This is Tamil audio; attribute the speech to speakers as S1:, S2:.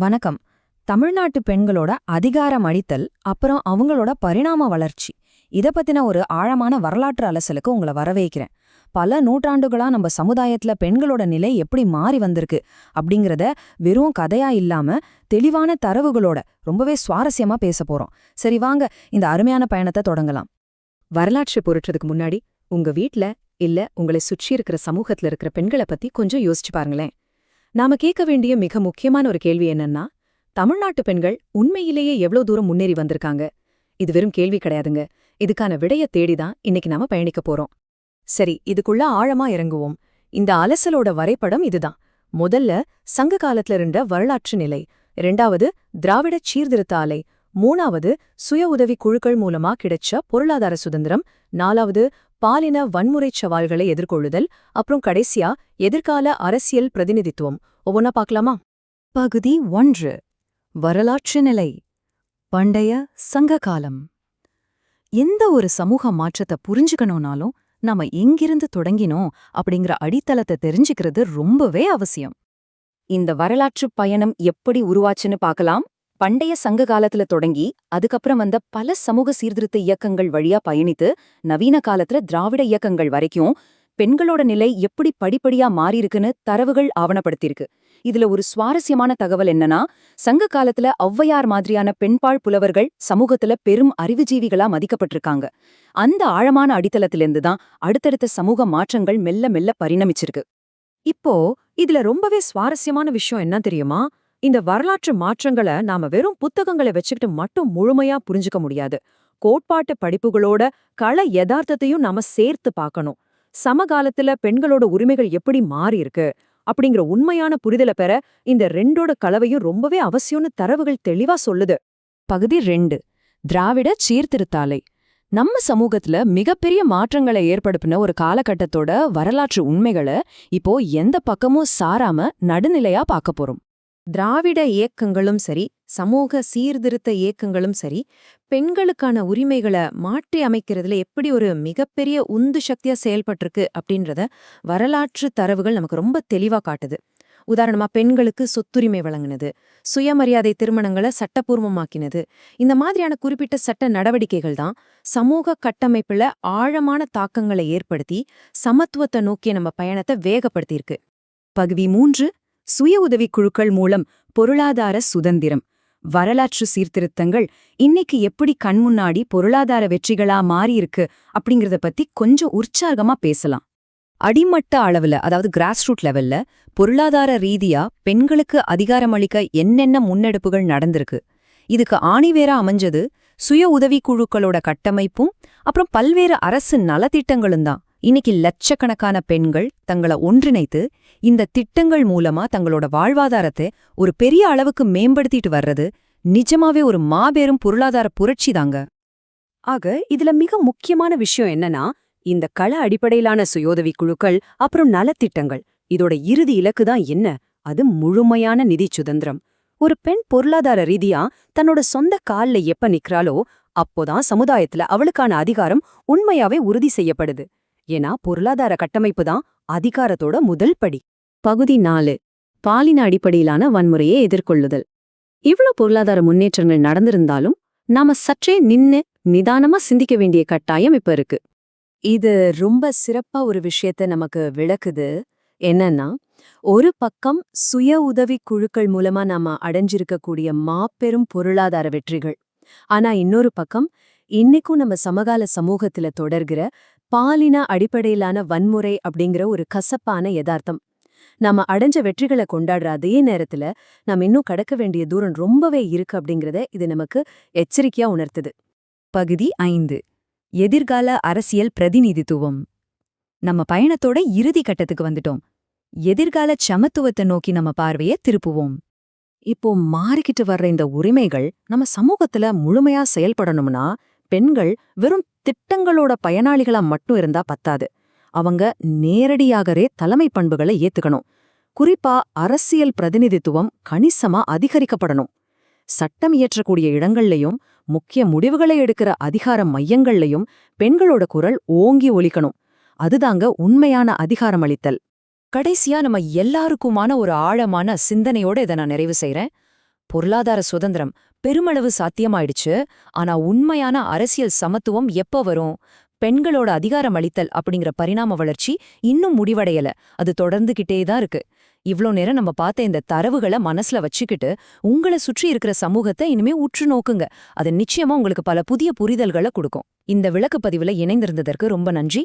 S1: வணக்கம். தமிழ்நாட்டு பெண்களோட அதிகாரம் அளித்தல் அப்புறம் அவங்களோட பரிணாம வளர்ச்சி இத பத்தின ஒரு ஆழமான வரலாற்று அலசலுக்கு உங்களை வரவேற்கிறேன். பல நூற்றாண்டுகளா நம்ம சமுதாயத்துல பெண்களோட நிலை எப்படி மாறி வந்திருக்கு அப்படிங்கறத வெறும் கதையா இல்லாம தெளிவான தரவுகளோட ரொம்பவே சுவாரஸ்யமா பேச போறோம். சரி வாங்க இந்த அருமையான பயணத்தை தொடங்கலாம்.
S2: வரலாற்று பொருட்றதுக்கு முன்னாடி உங்க வீட்ல இல்ல உங்களை சுற்றி இருக்கிற சமூகத்துல இருக்கிற பெண்களை பத்தி கொஞ்சம் யோசிச்சு பாருங்களேன். நாம கேட்க வேண்டிய மிக முக்கியமான ஒரு கேள்வி என்னன்னா, தமிழ்நாட்டு பெண்கள் உண்மையிலேயே எவ்வளவு தூரம் முன்னேறி வந்திருக்காங்க? இது வெறும் கேள்வி கிடையாதுங்க. இதுக்கான விடைய தேடிதான் இன்னைக்கு நாம பயணிக்க போறோம். சரி, இதுக்குள்ள ஆழமா இறங்குவோம். இந்த அலசலோட வரைபடம் இதுதான். முதல்ல சங்க காலத்துல இருந்த வரலாற்று நிலை, இரண்டாவது திராவிட சீர்திருத்த அலை, மூணாவது சுய உதவி குழுக்கள் மூலமா கிடைச்ச பொருளாதார சுதந்திரம், நாலாவது பாலின வன்முறைச் சவால்களை எதிர்கொள்ளுதல், அப்புறம் கடைசியா எதிர்கால அரசியல் பிரதிநிதித்துவம். ஒவ்வொன்னா பார்க்கலாமா?
S1: பகுதி 1. வரலாற்று நிலை. பண்டைய சங்க காலம். எந்த ஒரு சமூக மாற்றத்தை புரிஞ்சுக்கணும்னாலும் நாம எங்கிருந்து தொடங்கினோம் அப்படிங்கிற அடித்தளத்தை தெரிஞ்சுக்கிறது ரொம்பவே அவசியம். இந்த வரலாற்று பயணம் எப்படி உருவாச்சுன்னு பார்க்கலாம். பண்டைய சங்க காலத்துல தொடங்கி அதுக்கப்புறம் வந்த பல சமூக சீர்திருத்த இயக்கங்கள் வழியா பயணித்து நவீன காலத்துல திராவிட இயக்கங்கள் வரைக்கும் பெண்களோட நிலை எப்படி படிப்படியா மாறியிருக்குன்னு தரவுகள் ஆவணப்படுத்தியிருக்கு. இதுல ஒரு சுவாரஸ்யமான தகவல் என்னன்னா, சங்க காலத்துல ஔவையார் மாதிரியான பெண்பாள் புலவர்கள் சமூகத்துல பெரும் அறிவுஜீவிகளா மதிக்கப்பட்டிருக்காங்க. அந்த ஆழமான அடித்தளத்திலிருந்து தான் அடுத்தடுத்த சமூக மாற்றங்கள் மெல்ல மெல்ல பரிணமிச்சிருக்கு.
S2: இப்போ இதுல ரொம்பவே சுவாரஸ்யமான விஷயம் என்ன தெரியுமா? இந்த வரலாற்று மாற்றங்களை நாம வெறும் புத்தகங்களை வச்சுக்கிட்டு மட்டும் முழுமையா புரிஞ்சுக்க முடியாது. கோட்பாட்டு படிப்புகளோட கள யதார்த்தத்தையும் நாம சேர்த்து பார்க்கணும். சமகாலத்துல பெண்களோட உரிமைகள் எப்படி மாறி இருக்கு அப்படிங்கிற உண்மையான புரிதலை பெற இந்த ரெண்டோட கலவையும் ரொம்பவே அவசியம்னு தரவுகள் தெளிவா சொல்லுது.
S1: பகுதி 2. திராவிட சீர்திருத்தாலை. நம்ம சமூகத்துல மிகப்பெரிய மாற்றங்களை ஏற்படுத்தின ஒரு காலகட்டத்தோட வரலாற்று உண்மைகளை இப்போ எந்த பக்கமும் சாராம நடுநிலையா பார்க்க போறோம்.
S2: திராவிட இயக்கங்களும் சரி, சமூக சீர்திருத்த இயக்கங்களும் சரி, பெண்களுக்கான உரிமைகளை மாற்றி அமைக்கிறதுல எப்படி ஒரு மிகப்பெரிய உந்து சக்தியா செயல்பட்டிருக்கு அப்படின்றத வரலாற்று தரவுகள் நமக்கு ரொம்ப தெளிவா காட்டுது. உதாரணமா பெண்களுக்கு சொத்துரிமை வழங்கினது, சுயமரியாதை திருமணங்களை சட்டப்பூர்வமாக்கினது, இந்த மாதிரியான குறிப்பிட்ட சட்ட நடவடிக்கைகள் தான் சமூக கட்டமைப்புல ஆழமான தாக்கங்களை ஏற்படுத்தி சமத்துவத்தை நோக்கிய நம்ம பயணத்தை வேகப்படுத்தியிருக்கு.
S1: பகுதி 3. சுய உதவிக் குழுக்கள் மூலம் பொருளாதார சுதந்திரம். வரலாற்று சீர்திருத்தங்கள் இன்னைக்கு எப்படி கண்முன்னாடி பொருளாதார வெற்றிகளா மாறியிருக்கு அப்படிங்கறத பத்தி கொஞ்சம் உற்சாகமா பேசலாம். அடிமட்ட அளவுல, அதாவது கிராஸ்ரூட் லெவல்ல பொருளாதார ரீதியா பெண்களுக்கு அதிகாரமளிக்க என்னென்ன முன்னெடுப்புகள் நடந்திருக்கு, இதுக்கு ஆணிவேரா அமைஞ்சது சுய உதவிக் குழுக்களோட கட்டமைப்பும் அப்புறம் பல்வேறு அரசு நலத்திட்டங்களும் தான். இன்னைக்கு லட்சக்கணக்கான பெண்கள் தங்களை ஒன்றிணைத்து இந்த திட்டங்கள் மூலமா தங்களோட வாழ்வாதாரத்தை ஒரு பெரிய அளவுக்கு மேம்படுத்திட்டு வர்றது நிஜமாவே ஒரு மாபெரும் பொருளாதார புரட்சி தாங்க.
S2: ஆக இதுல மிக முக்கியமான விஷயம் என்னன்னா, இந்த கள அடிப்படையிலான சுயோதவி குழுக்கள் அப்புறம் நலத்திட்டங்கள் இதோட இறுதி இலக்கு தான் என்ன? அது முழுமையான நிதி சுதந்திரம். ஒரு பெண் பொருளாதார ரீதியா தன்னோட சொந்த கால்ல எப்ப நிக்கிறாளோ அப்போதான் சமுதாயத்துல அவளுக்கான அதிகாரம் உண்மையாவே உறுதி செய்யப்படுது. ஏன்னா பொருளாதார கட்டமைப்பு தான் அதிகாரத்தோட முதல் படி. பகுதி 4. பாலின அடிப்படையிலான வன்முறையை எதிர்கொள்ளுதல். இவ்ளோ பொருளாதார முன்னேற்றங்கள் நடந்திருந்தாலும் நாம சற்றே நிதானமா சிந்திக்க வேண்டிய கட்டாயம் இப்ப இருக்கு. இது ரொம்ப சிறப்பா ஒரு விஷயத்த நமக்கு விளக்குது. என்னன்னா, ஒரு பக்கம் சுய உதவி குழுக்கள் மூலமா நாம அடைஞ்சிருக்கக்கூடிய மாபெரும் பொருளாதார வெற்றிகள். ஆனா இன்னொரு பக்கம் இன்னைக்கும் நம்ம சமகால சமூகத்துல தொடர்கிற பாலின அடிப்படையிலான வன்முறை அப்படிங்கிற ஒரு கசப்பான யதார்த்தம். நாம அடைஞ்ச வெற்றிகளை கொண்டாடுற அதே நேரத்துல நாம இன்னும் கடக்க வேண்டிய தூரம் ரொம்பவே இருக்கு அப்படிங்கறத இது நமக்கு எச்சரிக்கையா உணர்த்துது.
S1: பகுதி 5. எதிர்கால அரசியல் பிரதிநிதித்துவம். நம்ம பயணத்தோட இறுதி கட்டத்துக்கு வந்துட்டோம். எதிர்கால சமத்துவத்தை நோக்கி நம்ம பார்வையை திருப்புவோம். இப்போ மாறிக்கிட்டு வர்ற இந்த உரிமைகள் நம்ம சமூகத்துல முழுமையா செயல்படணும்னா பெண்கள் வெறும் திட்டங்களோட பயனாளிகளா மட்டும் இருந்தா பத்தாது. அவங்க நேரடியாகவே தலைமை பண்புகளை ஏத்துக்கணும். குறிப்பா அரசியல் பிரதிநிதித்துவம் கணிசமா அதிகரிக்கப்படணும். சட்டம் இயற்றக்கூடிய இடங்கள்லயும் முக்கிய முடிவுகளை எடுக்கிற அதிகார மையங்கள்லயும் பெண்களோட குரல் ஓங்கி ஒலிக்கணும். அதுதாங்க உண்மையான அதிகாரமளித்தல். கடைசியா நம்ம எல்லாருக்குமான ஒரு ஆழமான சிந்தனையோட இதை நான் நிறைவு செய்றேன். பொருளாதார சுதந்திரம் பெருமளவு சாத்தியமாயிடுச்சு. ஆனா உண்மையான அரசியல் சமத்துவம் எப்ப வரும்? பெண்களோட அதிகாரம் அளித்தல் அப்படிங்கிற பரிணாம வளர்ச்சி இன்னும் முடிவடையல. அது தொடர்ந்துகிட்டே தான் இருக்கு. இவ்ளோ நேரம் நம்ம பார்த்த இந்த தரவுகளை மனசுல வச்சுக்கிட்டு உங்களை சுற்றி இருக்கிற சமூகத்தை இனிமே உற்று நோக்குங்க. அது நிச்சயமா உங்களுக்கு பல புதிய புரிதல்களை கொடுக்கும். இந்த விளக்குப்பதிவுல இணைந்திருந்ததற்கு ரொம்ப நன்றி.